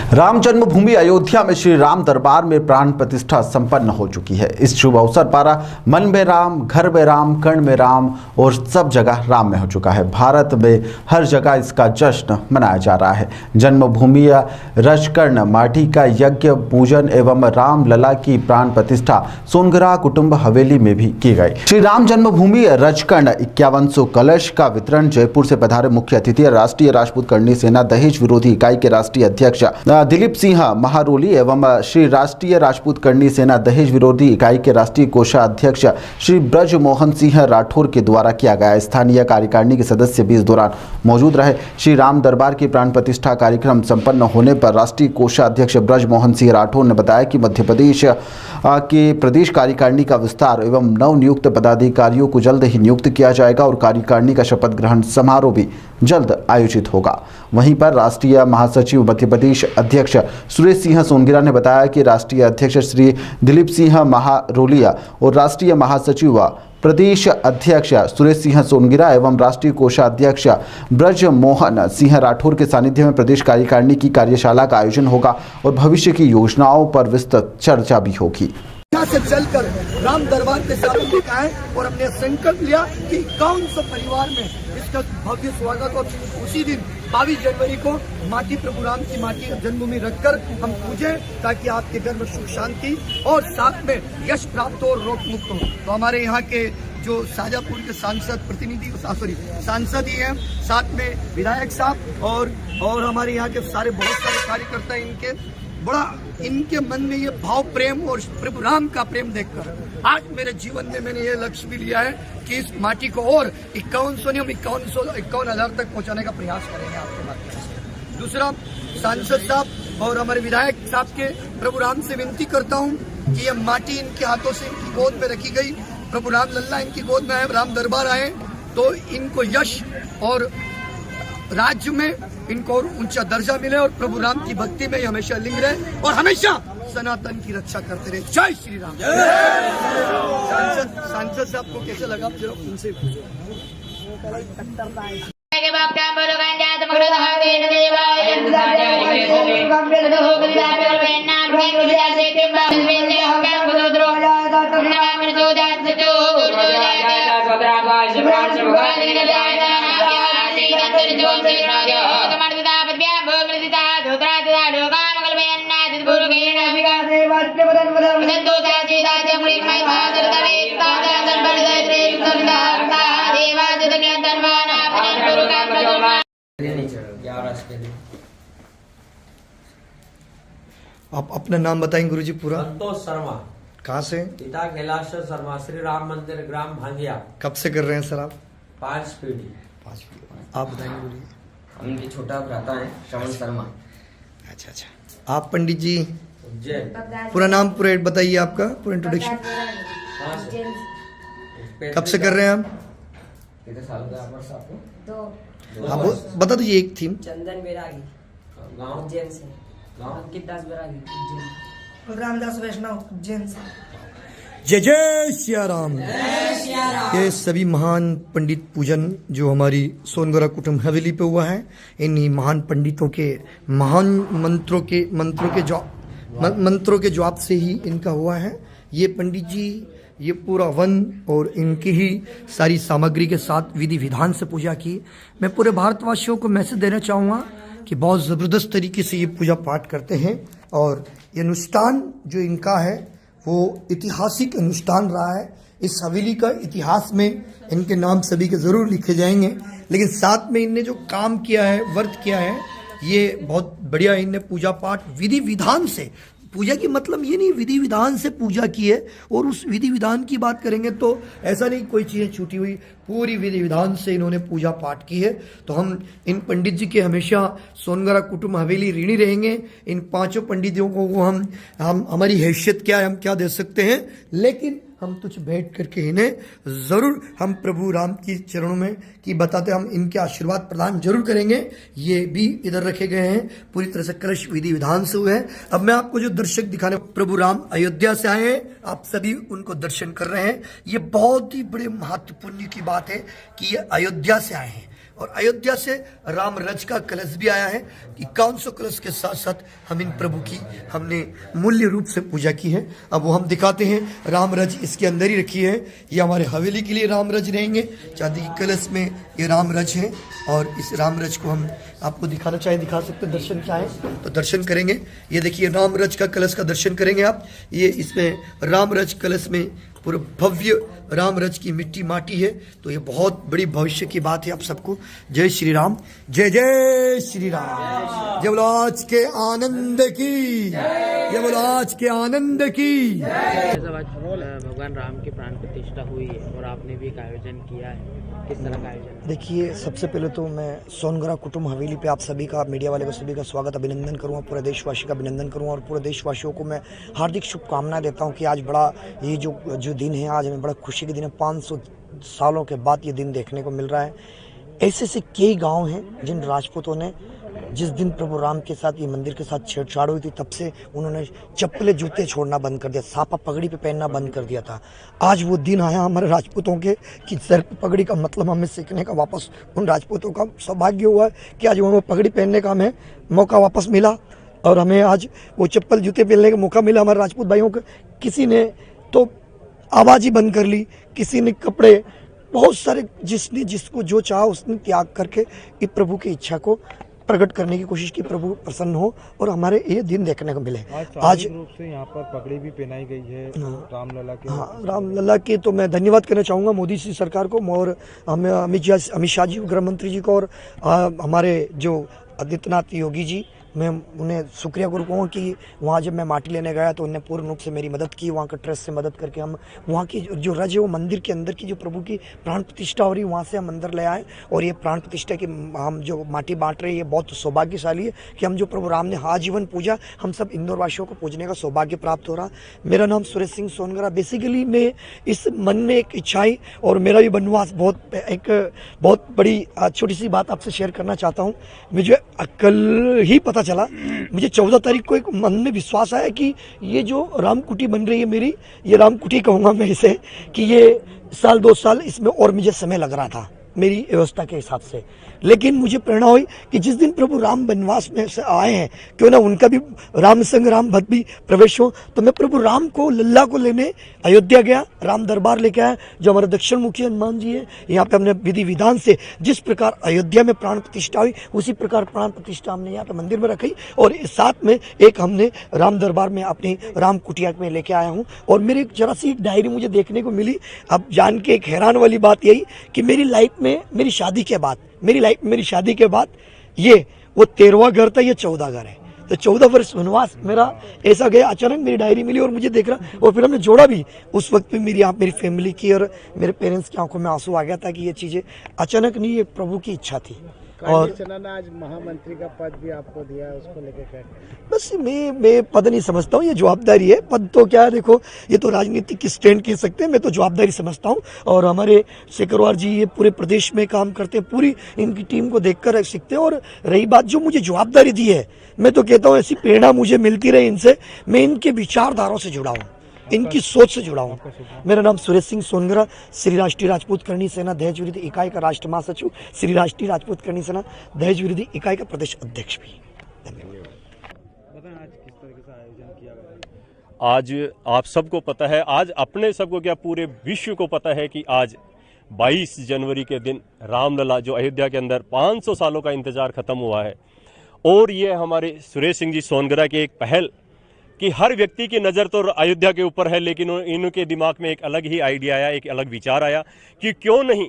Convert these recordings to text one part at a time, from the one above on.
राम जन्मभूमि अयोध्या में श्री राम दरबार में प्राण प्रतिष्ठा संपन्न हो चुकी है। इस शुभ अवसर पर मन में राम, घर में राम, कण में राम और सब जगह राम में हो चुका है। भारत में हर जगह इसका जश्न मनाया जा रहा है। जन्मभूमि रजकर्ण माटी का यज्ञ पूजन एवं राम लला की प्राण प्रतिष्ठा सोनगरा कुटुंब हवेली में भी की गई। श्री राम जन्मभूमि रजकर्ण 5100 कलश का वितरण जयपुर से पधारे मुख्य अतिथि राष्ट्रीय राजपूत करणी सेना दहेज विरोधी इकाई के राष्ट्रीय अध्यक्ष दिलीप सिंह महारोली एवं श्री राष्ट्रीय राजपूत करणी सेना दहेज विरोधी इकाई के राष्ट्रीय कोषाध्यक्ष श्री ब्रज मोहन सिंह राठौर के द्वारा किया गया। स्थानीय कार्यकारिणी के सदस्य भी इस दौरान मौजूद रहे। श्री राम दरबार की प्राण प्रतिष्ठा कार्यक्रम संपन्न होने पर राष्ट्रीय कोषाध्यक्ष ब्रज मोहन सिंह राठौर ने बताया कि मध्य प्रदेश के प्रदेश कार्यकारिणी का विस्तार एवं नवनियुक्त पदाधिकारियों को जल्द ही नियुक्त किया जाएगा और कार्यकारिणी का शपथ ग्रहण समारोह भी जल्द आयोजित होगा। वहीं पर राष्ट्रीय महासचिव मध्य प्रदेश अध्यक्ष सुरेश सिंह सोनगिरा ने बताया कि राष्ट्रीय अध्यक्ष श्री दिलीप सिंह महारोलिया और राष्ट्रीय महासचिव प्रदेश अध्यक्ष सुरेश सिंह सोनगिरा एवं राष्ट्रीय कोषाध्यक्ष ब्रज मोहन सिंह राठौर के सानिध्य में प्रदेश कार्यकारिणी की कार्यशाला का आयोजन होगा और भविष्य की योजनाओं पर विस्तृत चर्चा भी होगी। यहाँ से चलकर राम दरबार के सामने लेकर आए और हमने संकल्प लिया कि 5100 परिवार में इसका भव्य स्वागत और उसी दिन 22 जनवरी को माटी प्रभु राम की माटी जन्मभूमि रखकर हम पूजे ताकि आपके घर में सुख शांति और साथ में यश प्राप्त हो और रोग मुक्त हो। तो हमारे यहाँ के जो शाजापुर के सांसद ही हैं, साथ में विधायक साहब और हमारे यहाँ के सारे बहुत सारे कार्यकर्ता इनके बड़ा इनके मन में ये भाव प्रेम और प्रभु राम का प्रेम देखकर आज मेरे जीवन में मैंने ये लक्ष्य भी लिया है कि इस माटी को और 51,000 तक पहुंचाने का प्रयास करेंगे आपके माध्यम से। दूसरा, सांसद साहब और हमारे विधायक साहब के प्रभु राम से विनती करता हूं कि ये माटी इनके हाथों से इनकी गोद में रखी गई, प्रभु राम लल्ला इनकी गोद में आए, राम दरबार आए तो इनको यश और राज्य में इनको और ऊंचा दर्जा मिले और प्रभु राम की भक्ति में हमेशा लिंग रहे और हमेशा सनातन की रक्षा करते रहे। जय श्री राम। सांसद साहब को कैसे लगा उनसे आप अपना नाम बताएंगे गुरुजी पूरा? संतोष शर्मा। कहाँ से? पिता कैलाश शर्मा, श्री राम मंदिर ग्राम भांगिया। कब से कर रहे हैं सर आप? 5 पीढ़ी। आप बताएंगे गुरुजी? हम इनके छोटा भ्राता है श्रवण शर्मा। अच्छा। आप पंडित जी उज्जैन। पूरा नाम पूरा बताइए, आपका पूरा इंट्रोडक्शन। कब से कर रहे हैं आप? कितने साल का वर्ष आपको? आप बता दीजिए एक थीम। चंदन बैरागी गाँव उज्जैन से, अंकित दास बैरागी उज्जैन, रामदास वैष्णव उज्जैन से। जय जय सिया राम। ये सभी महान पंडित पूजन जो हमारी सोनगरा कुटुंब हवेली पे हुआ है, इन्हीं महान पंडितों के महान मंत्रों के जवाब से ही इनका हुआ है। ये पंडित जी ये पूरा वन और इनकी ही सारी सामग्री के साथ विधि विधान से पूजा की। मैं पूरे भारतवासियों को मैसेज देना चाहूँगा कि बहुत ज़बरदस्त तरीके से ये पूजा पाठ करते हैं और ये अनुष्ठान जो इनका है वो ऐतिहासिक अनुष्ठान रहा है। इस हवेली का इतिहास में इनके नाम सभी के ज़रूर लिखे जाएंगे, लेकिन साथ में इनने जो काम किया है, व्रत किया है, ये बहुत बढ़िया। इनने पूजा पाठ विधि विधान से, पूजा की मतलब ये नहीं विधि विधान से पूजा की है। और उस विधि विधान की बात करेंगे तो ऐसा नहीं कोई चीज़ें छूटी हुई, पूरी विधि विधान से इन्होंने पूजा पाठ की है। तो हम इन पंडित जी के हमेशा सोनगरा कुटुंब हवेली ऋणी रहेंगे। इन 5 पंडितों को हम हमारी हैसियत क्या है, हम क्या दे सकते हैं, लेकिन हम तुझ बैठ करके इन्हें ज़रूर हम प्रभु राम की चरणों में की बताते, हम इनके आशीर्वाद प्रदान जरूर करेंगे। ये भी इधर रखे गए हैं, पूरी तरह से कलश विधि विधान से हुए हैं। अब मैं आपको जो दर्शक दिखाने, प्रभु राम अयोध्या से आए हैं, आप सभी उनको दर्शन कर रहे हैं। ये बहुत ही बड़े महत्वपूर्ण की बात है कि ये अयोध्या से आए हैं। और अयोध्या से राम रज का कलश भी आया है। 51 कलश के साथ साथ हम इन प्रभु की हमने मूल्य रूप से पूजा की है। अब वो हम दिखाते हैं। राम रज इसके अंदर ही रखी है। ये हमारे हवेली के लिए राम रज रहेंगे। चांदी की कलश में ये राम रज है और इस राम रज को हम आपको दिखाना चाहें दिखा सकते हैं। दर्शन चाहें तो दर्शन करेंगे। ये देखिए राम रज का कलश का दर्शन करेंगे आप। ये इसमें राम रज कलश में पूरे भव्य राम रज की मिट्टी माटी है। तो ये बहुत बड़ी भविष्य की बात है। आप सबको जय श्री राम, जय जय श्री राम। जय बोलो आज के आनंद की, जय बोलो आज के आनंद की। भगवान राम की प्राण प्रतिष्ठा हुई है और आपने भी एक आयोजन किया है, किस तरह का आयोजन? देखिए, सबसे पहले तो मैं सोनगरा कुटुंब हवेली पे आप सभी का, मीडिया वाले को सभी का स्वागत अभिनंदन करूँगा, पूरे देशवासी का अभिनंदन करूँगा और पूरे देशवासियों को मैं हार्दिक शुभकामनाएं देता हूँ कि आज बड़ा ये जो दिन है, आज हमें बड़ा खुशी के दिन है। 500 सालों के बाद ये दिन देखने को मिल रहा है। ऐसे से कई गाँव हैं जिन राजपूतों ने जिस दिन प्रभु राम के साथ ये मंदिर के साथ छेड़छाड़ हुई थी, तब से उन्होंने चप्पलें जूते छोड़ना बंद कर दिया, सापा पगड़ी पे पहनना बंद कर दिया था। आज वो दिन आया हमारे राजपूतों के कि सर पे पगड़ी का मतलब हमें सीखने का वापस उन राजपूतों का सौभाग्य हुआ है कि आज वो पगड़ी पहनने का हमें मौका वापस मिला और हमें आज वो चप्पल जूते पहनने का मौका मिला। हमारे राजपूत भाइयों को किसी ने तो आवाज़ ही बंद कर ली, किसी ने कपड़े, बहुत सारे जिसने जिसको जो चाहा उसने त्याग करके इस प्रभु की इच्छा को प्रकट करने की कोशिश की, प्रभु प्रसन्न हो और हमारे ये दिन देखने को मिले। आज रूप से यहाँ पर पगड़ी भी पहनाई गई है रामलला के। हाँ, रामलला के तो मैं धन्यवाद करना चाहूँगा मोदी जी सरकार को और अमित शाह जी गृह मंत्री जी को और हमारे जो आदित्यनाथ योगी जी, मैं उन्हें शुक्रिया गुरु कहूँ कि वहाँ जब मैं माटी लेने गया तो उन्होंने पूर्ण रूप से मेरी मदद की। वहाँ का ट्रस्ट से मदद करके हम वहाँ की जो रज है वो मंदिर के अंदर की जो प्रभु की प्राण प्रतिष्ठा हो रही है वहाँ से हम अंदर ले आए और ये प्राण प्रतिष्ठा की हम जो माटी बांट रहे हैं ये बहुत सौभाग्यशाली है कि हम जो प्रभु राम ने आजीवन पूजा, हम सब इंदौर वासियों को पूजने का सौभाग्य प्राप्त हो रहा। मेरा नाम सुरेश सिंह सोनगरा। बेसिकली मैं इस मन में एक इच्छाई और मेरा भी वनवास बहुत बड़ी छोटी सी बात आपसे शेयर करना चाहता हूँ। मुझे कल ही पता चला, मुझे 14 तारीख को एक मन में विश्वास आया कि ये जो राम कुटी बन रही है मेरी, ये राम कुटी कहूँगा मैं इसे, कि ये साल 2 साल इसमें और मुझे समय लग रहा था मेरी व्यवस्था के हिसाब से। लेकिन मुझे प्रेरणा हुई कि जिस दिन प्रभु राम वनवास में से आए हैं, क्यों ना उनका भी राम संग राम भक्त भी प्रवेश हो। तो मैं प्रभु राम को, लल्ला को लेने अयोध्या गया, राम दरबार लेके आया। जो हमारे दक्षिण मुखी हनुमान जी है, यहाँ पे हमने विधि विधान से जिस प्रकार अयोध्या में प्राण प्रतिष्ठा हुई उसी प्रकार प्राण प्रतिष्ठा हमने यहाँ पे मंदिर में रखी और इस साथ में एक हमने राम दरबार में अपनी राम कुटिया में लेके आया हूँ। और मेरी एक जरा सी एक डायरी मुझे देखने को मिली। अब जान के एक हैरान वाली बात यही कि मेरी लाइफ में मेरी शादी के बाद ये वो 13वां घर था, ये 14 घर है। तो 14 वर्ष वनवास मेरा ऐसा गया। अचानक मेरी डायरी मिली और मुझे देख रहा और फिर हमने जोड़ा भी। उस वक्त पे मेरी फैमिली की और मेरे पेरेंट्स की आंखों में आंसू आ गया था कि ये चीज़ें अचानक नहीं, ये प्रभु की इच्छा थी। और आज महामंत्री का पद भी आपको दिया है, उसको लेकर बस मैं पद नहीं समझता हूँ, ये जवाबदारी है। पद तो क्या है, देखो ये तो राजनीतिक की स्टैंड कह सकते हैं, मैं तो जवाबदारी समझता हूँ। और हमारे शेखरवार जी ये पूरे प्रदेश में काम करते हैं, पूरी इनकी टीम को देखकर सीखते हैं। और रही बात जो मुझे जवाबदारी दी है, मैं तो कहता हूँ ऐसी प्रेरणा मुझे मिलती रहे इनसे, मैं इनके विचारधारों से जुड़ा हूँ, इनकी सोच से जुड़ा हूँ। मेरा नाम सुरेश सिंह सोनगरा, श्री राष्ट्रीय राजपूत करणी सेना दहेज विरोधी इकाई का राष्ट्र महासचिव, श्री राष्ट्रीय राजपूत करणी सेना दहेज विरोधी इकाई का प्रदेश अध्यक्ष भी। आज किस तरीके से आयोजन किया गया? आज आप सबको पता है, आज अपने सबको क्या पूरे विश्व को पता है कि आज 22 जनवरी के दिन रामलला जो अयोध्या के अंदर 500 सालों का इंतजार खत्म हुआ है। और ये हमारे सुरेश सिंह जी सोनगरा की एक पहल कि हर व्यक्ति की नज़र तो अयोध्या के ऊपर है, लेकिन इनके दिमाग में एक अलग ही आइडिया आया, एक अलग विचार आया कि क्यों नहीं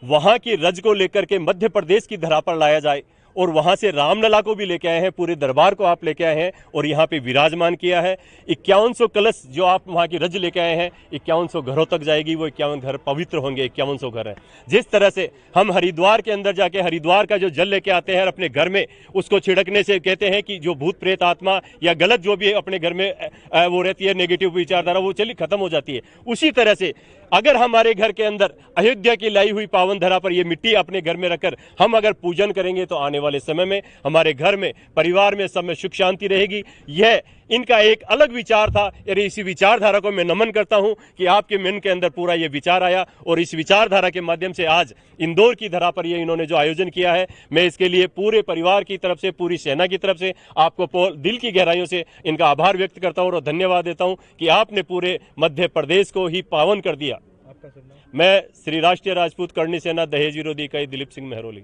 वहाँ की रज को लेकर के मध्य प्रदेश की धरा पर लाया जाए। और वहाँ से रामलला को भी लेके आए हैं, पूरे दरबार को आप लेके आए हैं और यहाँ पे विराजमान किया है। 5100 कलश जो आप वहाँ की रज लेके आए हैं, 5100 घरों तक जाएगी। वो 51 घर पवित्र होंगे, 5100 घर हैं। जिस तरह से हम हरिद्वार के अंदर जाके हरिद्वार का जो जल लेके आते हैं और अपने घर में उसको छिड़कने से कहते हैं कि जो भूत प्रेत आत्मा या गलत जो भी अपने घर में वो रहती है नेगेटिव विचारधारा, वो चली खत्म हो जाती है। उसी तरह से अगर हमारे घर के अंदर अयोध्या की लाई हुई पावन धरा पर ये मिट्टी अपने घर में रखकर हम अगर पूजन करेंगे तो आने वाले समय में हमारे घर में, परिवार में, सब में सुख शांति रहेगी। यह इनका एक अलग विचार था और इसी विचारधारा को मैं नमन करता हूं कि आपके मन के अंदर पूरा ये विचार आया और इस विचारधारा के माध्यम से आज इंदौर की धरा पर ये इन्होंने जो आयोजन किया है, मैं इसके लिए पूरे परिवार की तरफ से, पूरी सेना की तरफ से आपको दिल की गहराइयों से इनका आभार व्यक्त करता हूं और धन्यवाद देता हूं कि आपने पूरे मध्य प्रदेश को ही पावन कर दिया। मैं श्री राष्ट्रीय राजपूत करणी सेना दहेज विरोधी इकाई दिलीप सिंह मेहरोली।